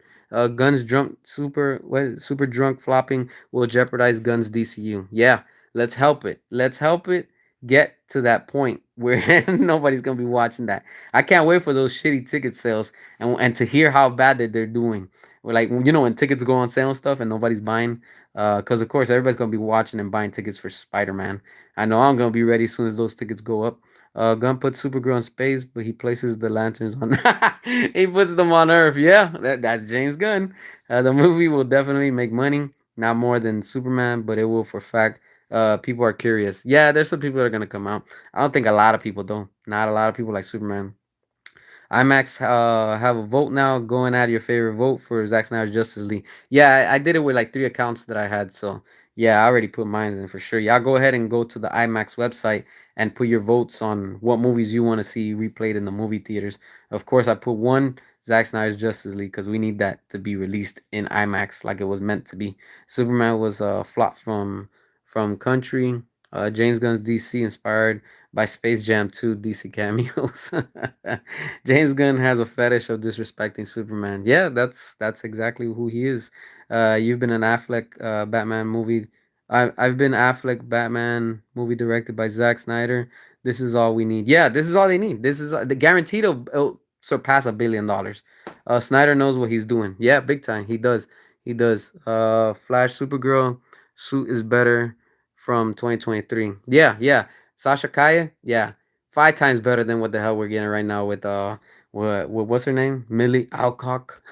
Guns drunk, super drunk flopping will jeopardize Guns DCU. Yeah, let's help it. Let's help it. get to that point where nobody's gonna be watching that. I can't wait for those shitty ticket sales and to hear how bad that they're doing. Like when tickets go on sale and stuff and nobody's buying, because of course everybody's gonna be watching and buying tickets for Spider Man. I know I'm gonna be ready as soon as those tickets go up. Gunn puts Supergirl in space, but he places the lanterns on. He puts them on Earth. Yeah, that's James Gunn. The movie will definitely make money, not more than Superman, but it will for fact. People are curious. Yeah, there's some people that are gonna come out. I don't think a lot of people though. Not a lot of people like Superman. IMAX have a vote now. Going at your favorite vote for Zack Snyder's Justice League. Yeah, I did it with like 3 accounts that I had. So yeah, I already put mine in for sure. Y'all go ahead and go to the IMAX website and put your votes on what movies you want to see replayed in the movie theaters. Of course, I put one Zack Snyder's Justice League because we need that to be released in IMAX like it was meant to be. Superman was a flop from country. James Gunn's DC inspired by Space Jam 2 DC cameos. James Gunn has a fetish of disrespecting Superman. Yeah, that's exactly who he is. You've been an Affleck Batman movie. I've been Affleck Batman movie directed by Zack Snyder. This is all we need. Yeah, this is all they need. This is the guaranteed it'll surpass $1 billion. Snyder knows what he's doing. Yeah, big time. He does. He does. Flash Supergirl suit is better from 2023. Yeah, yeah. Sasha Kaya, yeah, 5 times better than what the hell we're getting right now with what's her name? Millie Alcock.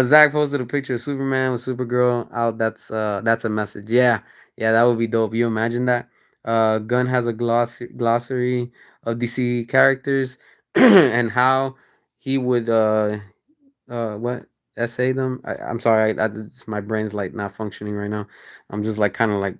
Zach posted a picture of Superman with Supergirl out. That's a message. Yeah, yeah, that would be dope. You imagine that? Gunn has a glossary of DC characters and how he would what essay them. I'm sorry, my brain's like not functioning right now. I'm just like kind of like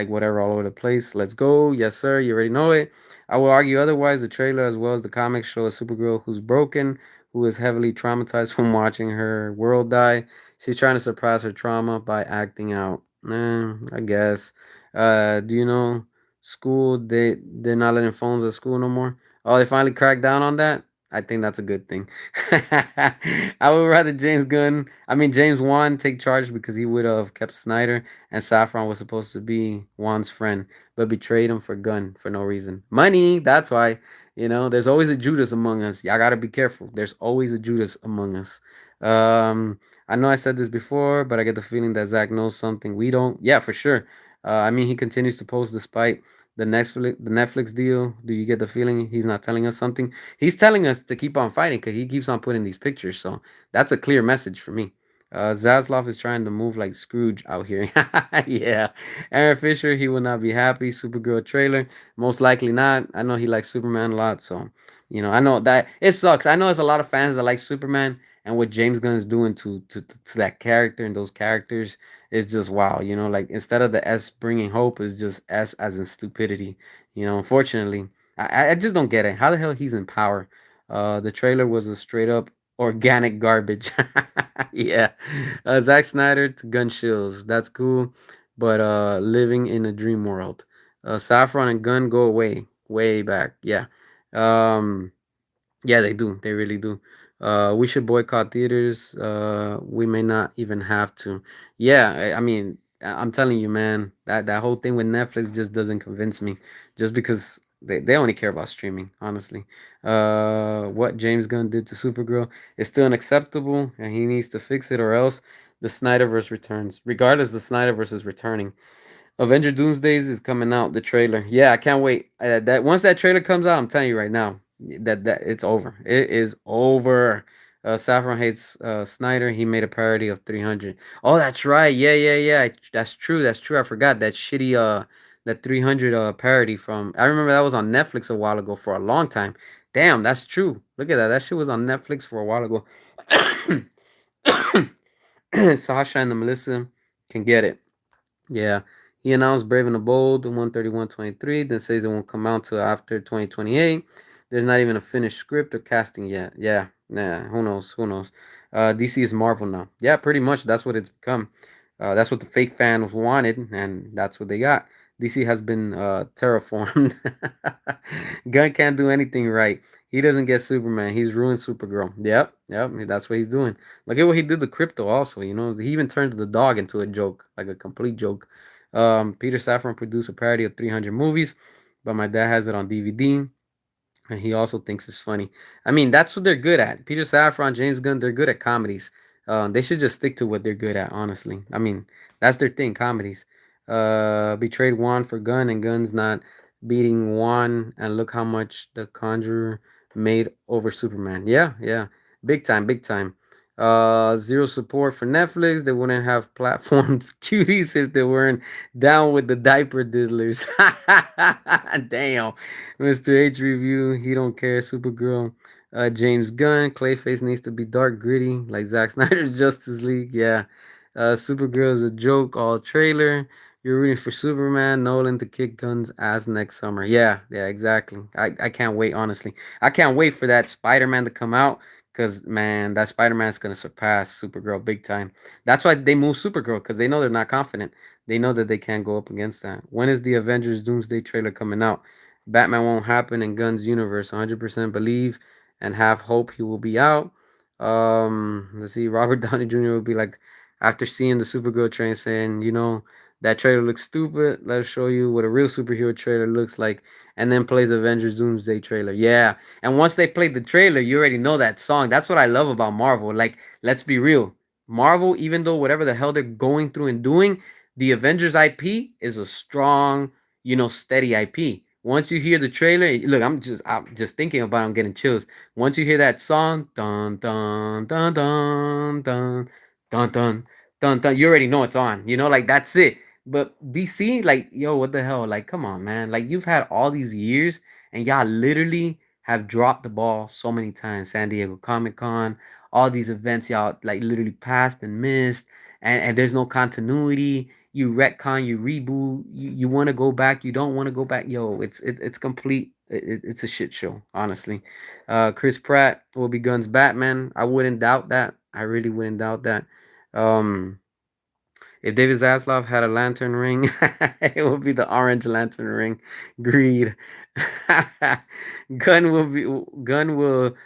whatever all over the place. Let's go. Yes, sir. You already know it. I will argue otherwise. The trailer as well as the comics show a Supergirl who's broken, who is heavily traumatized from watching her world die. She's trying to suppress her trauma by acting out. I guess. Do you know school? They're not letting phones at school no more. Oh, they finally cracked down on that. I think that's a good thing. I would rather James Wan take charge because he would have kept Snyder and Saffron was supposed to be Wan's friend, but betrayed him for Gunn for no reason. Money, that's why. There's always a Judas among us. Y'all gotta be careful. There's always a Judas among us. I know I said this before, but I get the feeling that Zach knows something we don't. Yeah, for sure. He continues to post despite the Netflix deal. Do you get the feeling he's not telling us something? He's telling us to keep on fighting because he keeps on putting these pictures. So that's a clear message for me. Zaslav is trying to move like Scrooge out here. Yeah. Aaron Fisher, he will not be happy. Supergirl trailer, most likely not. I know he likes Superman a lot, so I know that it sucks. I know there's a lot of fans that like Superman, and what James Gunn is doing to that character and those characters is just wow. Like instead of the S bringing hope, is just S as in stupidity. Unfortunately, I just don't get it. How the hell he's in power? The trailer was a straight up organic garbage. Yeah. Zack Snyder to Gun Shields. That's cool. But living in a dream world. Saffron and Gun go away. Way back. Yeah. Um yeah, they do. They really do. We should boycott theaters. We may not even have to. Yeah, I'm telling you, man, that whole thing with Netflix just doesn't convince me. Just because they only care about streaming, honestly. What James Gunn did to Supergirl is still unacceptable, and he needs to fix it, or else the Snyderverse returns. Regardless, the Snyderverse is returning. Avenger Doomsdays is coming out. The trailer, yeah, I can't wait. That once that trailer comes out, I'm telling you right now that it's over. It is over. Saffron hates Snyder. He made a parody of 300. Oh, that's right. Yeah, yeah, yeah. That's true. That's true. I forgot that shitty that 300 parody from. I remember that was on Netflix a while ago for a long time. Damn, that's true. Look at that. That shit was on Netflix for a while ago. Sasha and the Melissa can get it. Yeah. He announced Brave and the Bold 13123, then says it won't come out till after 2028. There's not even a finished script or casting yet. Yeah. Nah, who knows? Who knows? DC is Marvel now. Yeah, pretty much that's what it's become. That's what the fake fans wanted, and that's what they got. DC has been terraformed. Gunn can't do anything right. He doesn't get Superman. He's ruined Supergirl. Yep, yep. That's what he's doing. Look at what he did to Crypto. Also, he even turned the dog into a joke, like a complete joke. Peter Safran produced a parody of 300 movies, but my dad has it on DVD. And he also thinks it's funny. I mean, that's what they're good at. Peter Safran, James Gunn, they're good at comedies. They should just stick to what they're good at, honestly. I mean, that's their thing, comedies. Betrayed Juan for Gunn, and Gunn's not beating Juan. And look how much The Conjurer made over Superman. Yeah, yeah. Big time, big time. Zero support for Netflix. They wouldn't have platformed cuties if they weren't down with the diaper diddlers. Damn. Mr. H review, he don't care. Supergirl. James Gunn, Clayface needs to be dark, gritty, like Zack Snyder's Justice League. Yeah. Supergirl is a joke, all trailer. You're rooting for Superman, Nolan to kick Gunn's ass next summer. Yeah, yeah, exactly. I can't wait, honestly. I can't wait for that Spider Man to come out because, man, that Spider Man's going to surpass Supergirl big time. That's why they move Supergirl because they know they're not confident. They know that they can't go up against that. When is the Avengers Doomsday trailer coming out? Batman won't happen in Gunn's universe. 100% believe and have hope he will be out. Let's see. Robert Downey Jr. will be like, after seeing the Supergirl trailer, saying, that trailer looks stupid. Let us show you what a real superhero trailer looks like. And then plays Avengers Doomsday trailer. Yeah. And once they played the trailer, you already know that song. That's what I love about Marvel. Like, let's be real. Marvel, even though whatever the hell they're going through and doing, the Avengers IP is a strong, steady IP. Once you hear the trailer, look, I'm just thinking about it, I'm getting chills. Once you hear that song, dun dun dun dun dun dun dun dun dun, you already know it's on. Like that's it. But DC, like, yo, what the hell? Like, come on, man. Like you've had all these years and y'all literally have dropped the ball so many times. San Diego Comic Con, all these events y'all like literally passed and missed, and there's no continuity. You retcon, you reboot, you want to go back, you don't want to go back. Yo, it's complete. It's a shit show, honestly. Chris Pratt will be Gunn's Batman. I wouldn't doubt that. I really wouldn't doubt that. Um, if David Zaslav had a lantern ring, it would be the orange lantern ring. Greed. Gunn will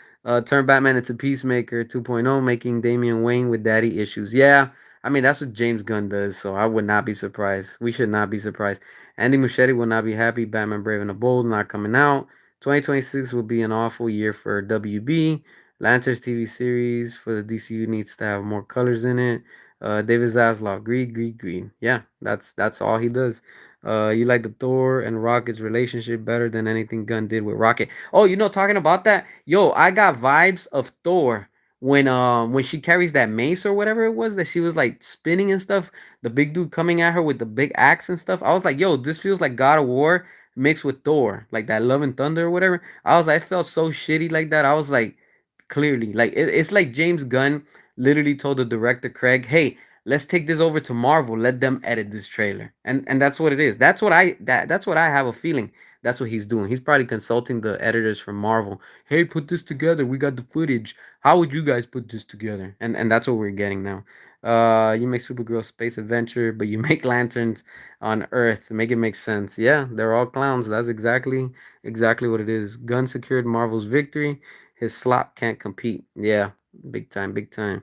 turn Batman into Peacemaker 2.0, making Damian Wayne with daddy issues. Yeah, I mean that's what James Gunn does, so I would not be surprised. We should not be surprised. Andy Muschietti will not be happy. Batman Brave and the Bold not coming out. 2026 will be an awful year for WB. Lanterns TV series for the DCU needs to have more colors in it. David Zaslav, greed, greed, greed. Yeah, that's all he does. You like the Thor and Rocket's relationship better than anything Gunn did with Rocket. Oh, talking about that, yo, I got vibes of Thor when she carries that mace or whatever it was that she was like spinning and stuff. The big dude coming at her with the big axe and stuff. I was like, yo, this feels like God of War mixed with Thor, like that Love and Thunder or whatever. I was like, I felt so shitty like that. I was like, clearly, like it's like James Gunn literally told the director Craig, "Hey, let's take this over to Marvel. Let them edit this trailer." And that's what it is. That's what I have a feeling. That's what he's doing. He's probably consulting the editors from Marvel. Hey, put this together. We got the footage. How would you guys put this together? And that's what we're getting now. You make Supergirl space adventure, but you make lanterns on Earth. Make it make sense. Yeah, they're all clowns. That's exactly what it is. Gunn secured Marvel's victory. His slot can't compete. Yeah, big time, big time.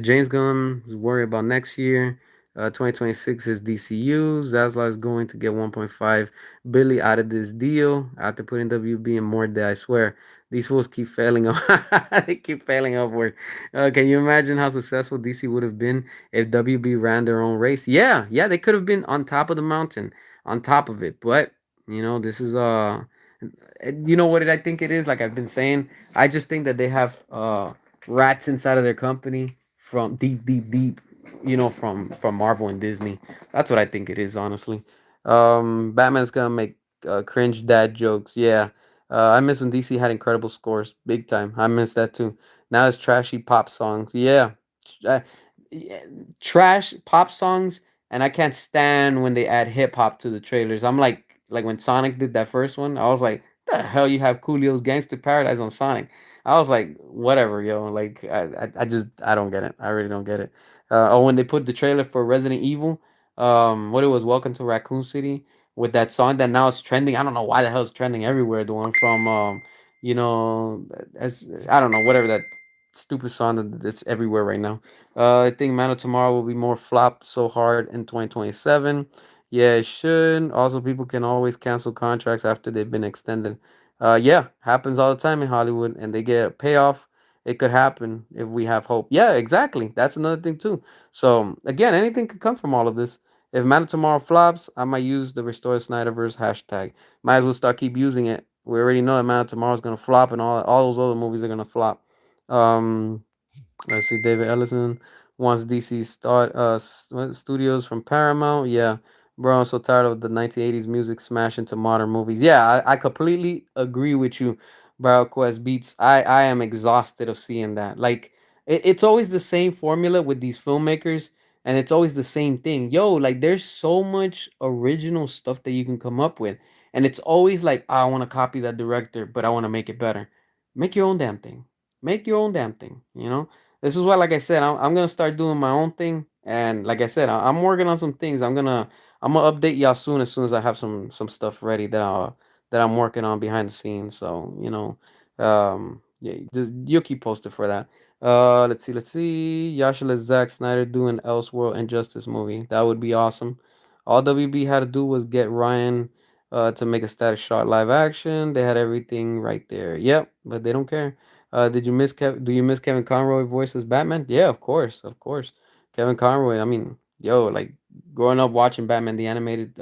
James Gunn is worried about next year. 2026 is DCU. Zaslav is going to get 1.5 billion out of this deal after putting WB in more debt. I swear, these fools keep failing. They keep failing upward. Can you imagine how successful DC would have been if WB ran their own race? Yeah, yeah, they could have been on top of the mountain, on top of it. But this is what I think it is. Like I've been saying, I just think that they have rats inside of their company from deep, deep, deep. From Marvel and Disney. That's what I think it is, honestly. Batman's gonna make cringe dad jokes. Yeah, I miss when DC had incredible scores, big time. I miss that too. Now it's trashy pop songs. Yeah, uh, yeah, trash pop songs, and I can't stand when they add hip hop to the trailers. I'm like when Sonic did that first one, I was like, the hell you have Coolio's Gangster Paradise on Sonic? I was like, whatever, yo. Like, I don't get it. I really don't get it. Or when they put the trailer for Resident Evil, what it was, Welcome to Raccoon City, with that song that now is trending. I don't know why the hell it's trending everywhere. The one from, as I don't know, whatever that stupid song that's everywhere right now. I think Man of Tomorrow will be more flop so hard in 2027. Yeah, it should. Also, people can always cancel contracts after they've been extended. Yeah, happens all the time in Hollywood, and they get a payoff. It could happen if we have hope. Yeah, exactly. That's another thing too. So again, anything could come from all of this. If Man of Tomorrow flops, I might use the Restore Snyderverse hashtag. Might as well start keep using it. We already know that Man of Tomorrow is gonna flop, and all those other movies are gonna flop. Um, Let's see. David Ellison wants DC studios from Paramount. Yeah, bro. I'm so tired of the 1980s music smash into modern movies. Yeah, I completely agree with you, bro. Quest Beats. I am exhausted of seeing that. Like it's always the same formula with these filmmakers, and it's always the same thing. Yo, like there's so much original stuff that you can come up with, and it's always like, "Oh, I want to copy that director, but I want to make it better." Make your own damn thing. Make your own damn thing. You know, this is why, like I said, I'm gonna start doing my own thing, and like I said, I'm working on some things. I'm gonna update y'all soon as I have some stuff ready that I'm working on behind the scenes. So yeah, just you'll keep posted for that. Let's see. Yasha let Zack Snyder do an Elseworld Injustice movie. That would be awesome. All WB had to do was get Ryan to make a static shot live action. They had everything right there. Yep, but they don't care. Did you miss Do you miss Kevin Conroy voice as Batman? Yeah, of course, of course. Kevin Conroy. I mean, yo, like growing up watching Batman the animated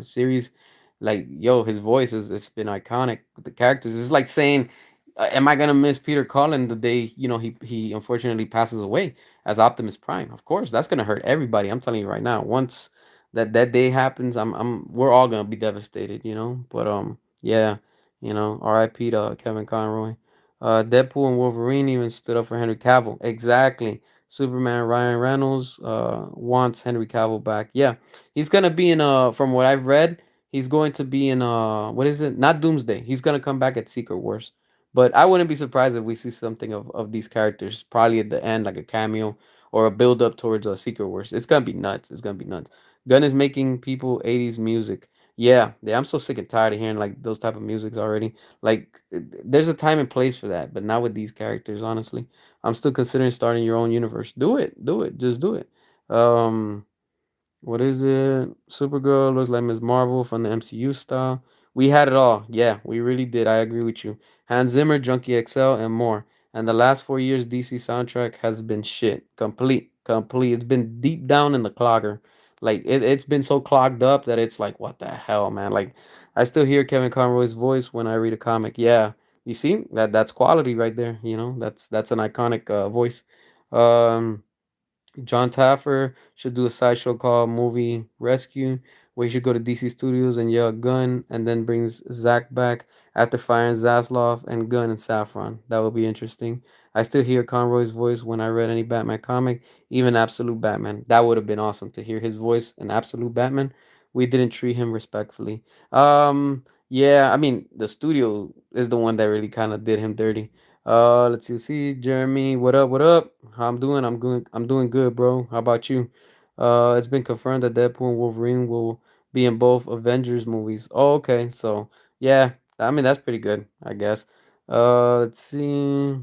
series, like yo, his voice is it's been iconic with the characters. It's like saying, am I gonna miss Peter Cullen the day he unfortunately passes away as Optimus Prime? Of course, that's gonna hurt everybody. I'm telling you right now. Once that day happens, we're all gonna be devastated. But yeah, R.I.P. to Kevin Conroy. Deadpool and Wolverine even stood up for Henry Cavill. Exactly. Superman Ryan Reynolds wants Henry Cavill back. Yeah, he's gonna be in from what I've read, he's going to be in what is it? Not Doomsday. He's gonna come back at Secret Wars. But I wouldn't be surprised if we see something of these characters probably at the end, like a cameo or a build up towards a Secret Wars. It's gonna be nuts. It's gonna be nuts. Gunn is making people 80s music. Yeah, yeah. I'm so sick and tired of hearing like those type of musics already. Like, there's a time and place for that, but not with these characters. Honestly, I'm still considering starting your own universe. Do it, just do it. Um, what is it? Supergirl looks like Ms. Marvel from the MCU style. We had it all. Yeah, we really did. I agree with you. Hans Zimmer, Junkie XL, and more. And the last 4 years, DC soundtrack has been shit. Complete. Complete. It's been deep down in the clogger. Like, it's been so clogged up that it's like, what the hell, man? Like, I still hear Kevin Conroy's voice when I read a comic. Yeah. You see? That's quality right there. That's an iconic voice. Um, John Taffer should do a sideshow called Movie Rescue, where he should go to DC Studios and yell at Gunn, and then brings Zack back after firing Zaslav and Gunn and Saffron. That would be interesting. I still hear Conroy's voice when I read any Batman comic, even Absolute Batman. That would have been awesome to hear his voice in Absolute Batman. We didn't treat him respectfully. Yeah, I mean the studio is the one that really kind of did him dirty. Let's see, Jeremy, what up? What up? How I'm doing? I'm good. I'm doing good, bro. How about you? It's been confirmed that Deadpool and Wolverine will be in both Avengers movies. Oh, okay. So yeah, I mean that's pretty good, I guess. Let's see.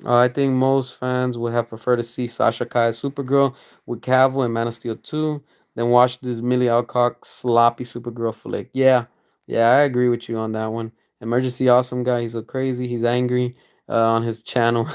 I think most fans would have preferred to see Sasha Kai's Supergirl with Cavill and Man of Steel 2 than watch this Millie Alcock sloppy Supergirl flick. Yeah, yeah, I agree with you on that one. Emergency Awesome Guy, he's so crazy, he's angry on his channel.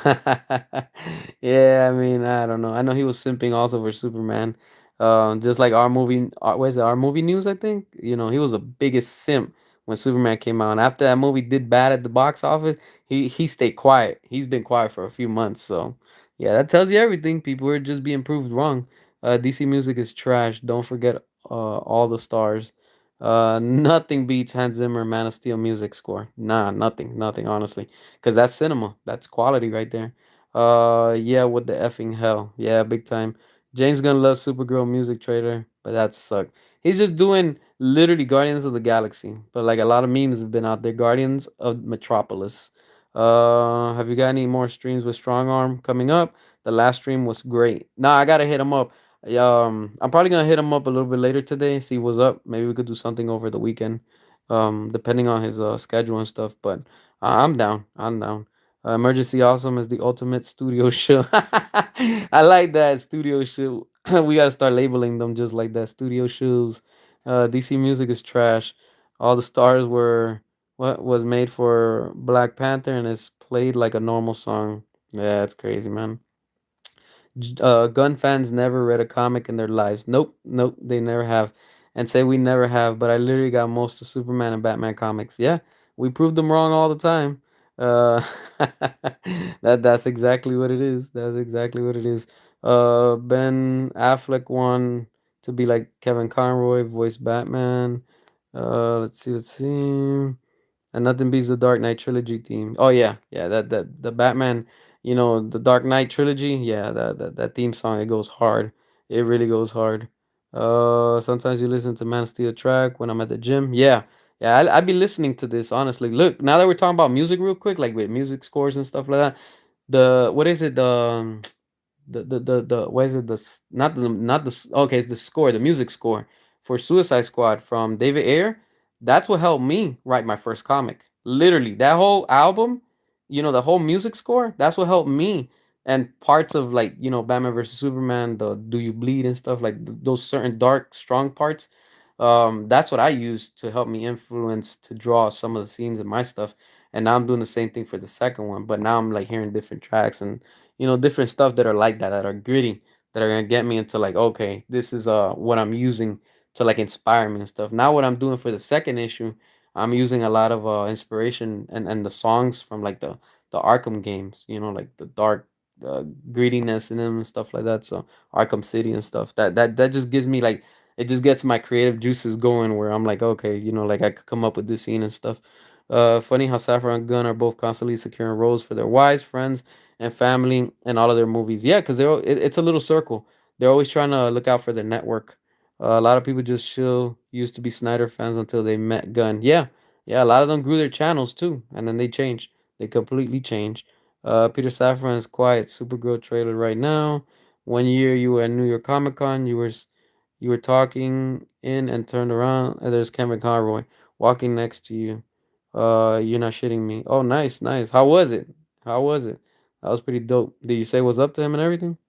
Yeah, I mean, I don't know. I know he was simping also for Superman. Just like our movie, what is it, our movie news, I think? He was the biggest simp when Superman came out. And after that movie did bad at the box office, he stayed quiet. He's been quiet for a few months, so yeah, that tells you everything. People are just being proved wrong. DC music is trash. Don't forget all the stars. Nothing beats Hans Zimmer Man of Steel music score. Nah, nothing, honestly, because that's cinema. That's quality right there. Yeah, what the effing hell? Yeah, big time. James Gunn loves Supergirl music trailer, but that sucked. He's just doing literally Guardians of the Galaxy, but like a lot of memes have been out there. Guardians of Metropolis. Have you got any more streams with Strong Arm coming up? The last stream was great. Nah, I gotta hit him up. I'm probably gonna hit him up a little bit later today, see what's up. Maybe we could do something over the weekend, depending on his schedule and stuff. But I'm down. I'm down. Emergency Awesome is the ultimate studio show. I like that studio show. We gotta start labeling them just like that. Studio shoes. DC music is trash. All the stars were what was made for Black Panther and it's played like a normal song. Yeah, it's crazy, man. Gun fans never read a comic in their lives. Nope, nope, they never have. And say we never have, but I literally got most of Superman and Batman comics. Yeah, we proved them wrong all the time. Uh, that's exactly what it is. That's exactly what it is. Ben Affleck won to be like Kevin Conroy, voice Batman. Let's see. And nothing beats the Dark Knight trilogy theme. Oh yeah, yeah, that the Batman, the Dark Knight trilogy. Yeah, that theme song, it goes hard. It really goes hard. Sometimes you listen to Man of Steel track when I'm at the gym. Yeah, yeah, I be listening to this honestly. Look, now that we're talking about music real quick, like with music scores and stuff like that. The what is it? The what is it? Okay, it's the score, the music score for Suicide Squad from David Ayer. That's what helped me write my first comic. Literally, that whole album, the whole music score, that's what helped me. And parts of like, Batman versus Superman, the Do You Bleed and stuff, like those certain dark, strong parts. That's what I used to help me influence to draw some of the scenes in my stuff. And now I'm doing the same thing for the second one, but now I'm like hearing different tracks and different stuff that are like that are gritty, that are gonna get me into like, okay, this is what I'm using to like inspire me and stuff. Now what I'm doing for the second issue, I'm using a lot of inspiration and the songs from like the Arkham games, like the dark grittiness in them and stuff like that. So Arkham City and stuff. That just gives me like, it just gets my creative juices going where I'm like, okay, like I could come up with this scene and stuff. Funny how Saffron and Gunn are both constantly securing roles for their wives, friends, and family in all of their movies. Yeah, because it's a little circle. They're always trying to look out for their network. A lot of people just chill used to be Snyder fans until they met Gunn. Yeah, yeah. A lot of them grew their channels too, and then they changed. They completely changed. Peter Safran's quiet Supergirl trailer right now. One year you were at New York Comic Con. You were talking in and turned around, and there's Cameron Conroy walking next to you. You're not shitting me. Oh, nice, nice. How was it? How was it? That was pretty dope. Did you say what's up to him and everything?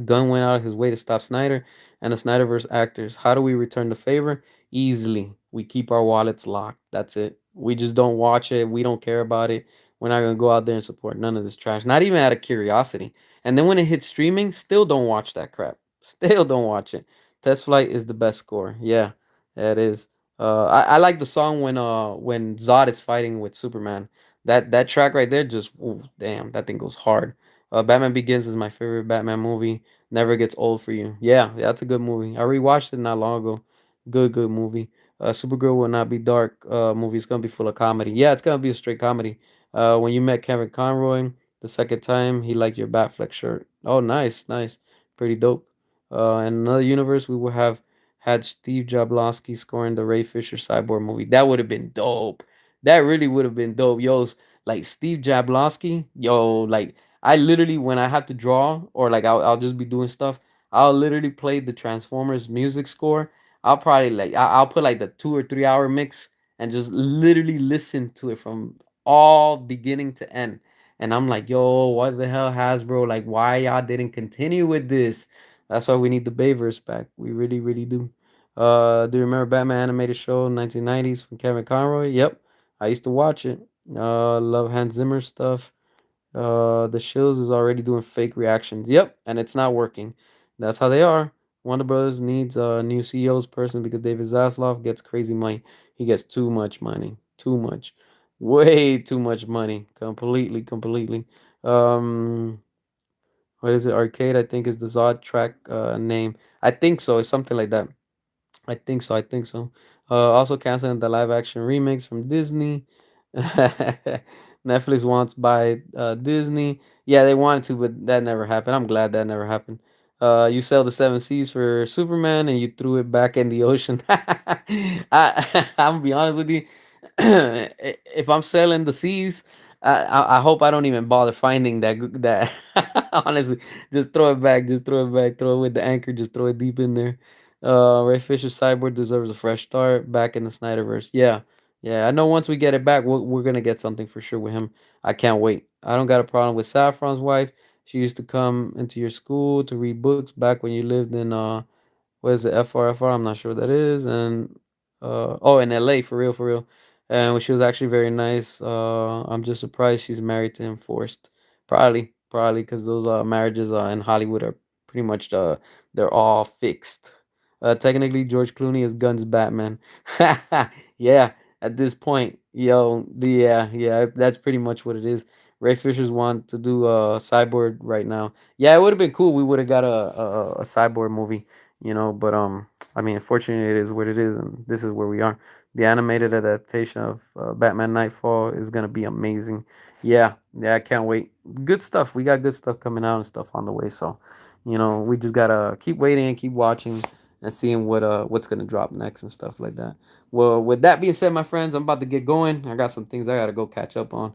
Gunn went out of his way to stop Snyder and the Snyderverse actors. How do we return the favor? Easily. We keep our wallets locked. That's it. We just don't watch it. We don't care about it. We're not gonna go out there and support none of this trash. Not even out of curiosity. And then when it hits streaming, still don't watch that crap. Still don't watch it. Test Flight is the best score. Yeah, yeah, it is. I like the song when Zod is fighting with Superman. That track right there, just ooh, damn, that thing goes hard. Batman Begins is my favorite Batman movie. Never gets old for you. Yeah, yeah, that's a good movie. I rewatched it not long ago. Good, good movie. Supergirl will not be dark. Movie. It's gonna be full of comedy. Yeah, it's gonna be a straight comedy. When you met Kevin Conroy the second time, he liked your Batfleck shirt. Oh, nice, nice, pretty dope. In another universe, we would have had Steve Jablonsky scoring the Ray Fisher Cyborg movie. That would have been dope. That really would have been dope. Yo, like Steve Jablonsky. Yo, like I literally, when I have to draw or like I'll just be doing stuff, I'll literally play the Transformers music score. I'll probably like I'll put like the 2 or 3 hour mix and just literally listen to it from all beginning to end. And I'm like, yo, what the hell, Hasbro? Like, why y'all didn't continue with this? That's why we need the Bayverse back. We really, really do. Do you remember Batman animated show 1990s from Kevin Conroy? Yep, I used to watch it. Love Hans Zimmer stuff. The Shills is already doing fake reactions. Yep, and it's not working. That's how they are. Warner Brothers needs a new CEO's person because David Zaslav gets crazy money. He gets too much money. Too much. Way too much money. Completely, completely. Um, what is it? Arcade, I think, is the Zod track name. I think so. It's something like that. I think so. I think so. Also canceling the live action remakes from Disney. Netflix wants by Disney. Yeah, they wanted to, but that never happened. I'm glad that never happened. You sell the seven seas for Superman and you threw it back in the ocean. I'm gonna be honest with you. If I'm selling the seas, I hope I don't even bother finding that. Honestly, just throw it back. Just throw it back. Throw it with the anchor. Just throw it deep in there. Ray Fisher Cyborg deserves a fresh start back in the Snyderverse. Yeah, yeah. I know once we get it back, we're gonna get something for sure with him. I can't wait. I don't got a problem with Saffron's wife. She used to come into your school to read books back when you lived in what is it, FRFR? I'm not sure what that is. And oh, in LA, for real, for real. And she was actually very nice. I'm just surprised she's married to him forced. Probably because those marriages in Hollywood are pretty much they're all fixed. Technically, George Clooney is Gunn's Batman. Yeah, at this point, yeah, that's pretty much what it is. Ray Fisher's want to do a cyborg right now. Yeah, it would have been cool. We would have got a cyborg movie, but I mean, unfortunately, it is what it is, and this is where we are. The animated adaptation of Batman Nightfall is gonna be amazing. Yeah, I can't wait. Good stuff. We got good stuff coming out and stuff on the way. So, we just gotta keep waiting and keep watching and seeing what's gonna drop next and stuff like that. Well, with that being said, my friends, I'm about to get going. I got some things I gotta go catch up on.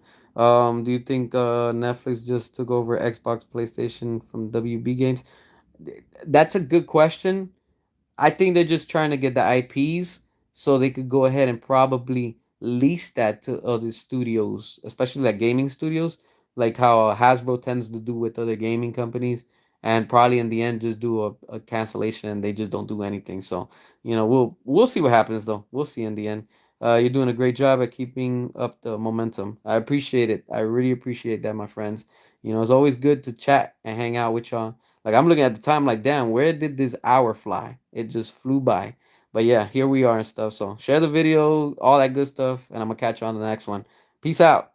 Do you think Netflix just took over Xbox, PlayStation from WB Games? That's a good question. I think they're just trying to get the IPs so they could go ahead and probably lease that to other studios, especially like gaming studios, like how Hasbro tends to do with other gaming companies, and probably in the end just do a cancellation and they just don't do anything. So we'll see what happens though. We'll see in the end. You're doing a great job at keeping up the momentum. I appreciate it. I really appreciate that, my friends. It's always good to chat and hang out with y'all. Like I'm looking at the time, like damn, where did this hour fly? It just flew by. But yeah, here we are and stuff. So share the video, all that good stuff, and I'm gonna catch you on the next one. Peace out.